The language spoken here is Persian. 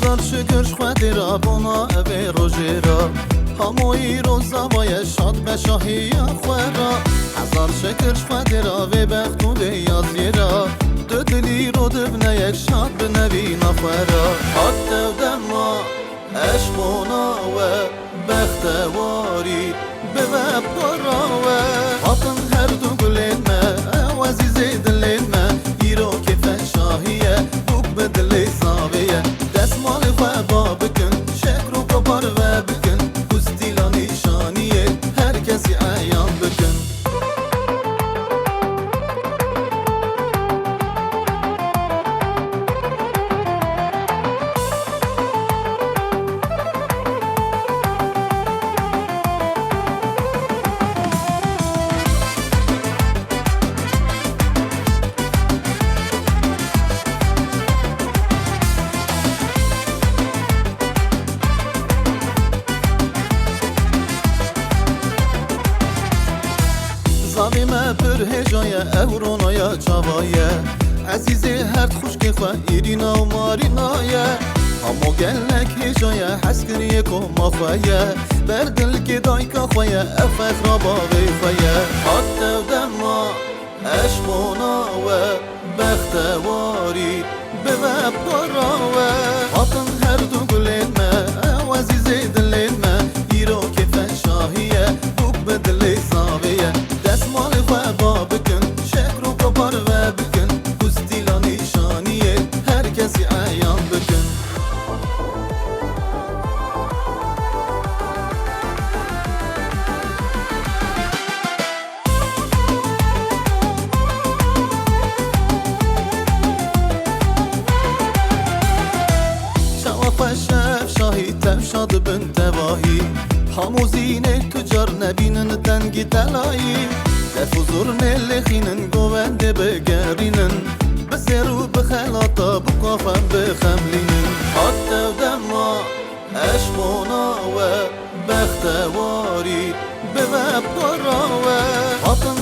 هزار شکر خودی را بنا اوی روژی را هموی روزا باید شاد به شاهی خورا هزار شکر خودی را وی بخت و وی یازی را دو دلی رو دبنه یک شاد بنوی نخورا حتی و دما عشقونا و بختواری به و پرا و حاطن هر دو گلین ما و عزیزی دلین ما ایرو که فشاهیه بوک به دلی صابیه دستمال خواه با بکن شکر و قبار و بکن بستیلا نیشانیه هر کسی ایام بکن زاوی ما پر هجایه اورونایا چاوایه عزیزی هر خوش که خواه ایرینا و مارینایه همو گلک هجایه حس کریه که ما خواهیه بر دل که دایکا خواهیه افت را باوی خواهیه حتی و دما عشقونا و بختواری به و پرا و حاطن هر دو گلین ما و عزیزی دلین ما ایرو که فشاهیه بوک به دلی صابیه دستمال خواه با بکن شکر و قبار و بکن بستیلا نیشانیه هر کسی ایام بکن شواف شف شاهی تفشاد بن تواهی هموزینه تجار نبینن دنگی دلایی دفوزور نلخینن گوونده بگرینن بسیرو بخلاطا بقافم بخملینن حتی و دما عشقونا و بختواری به و پرا و حاطن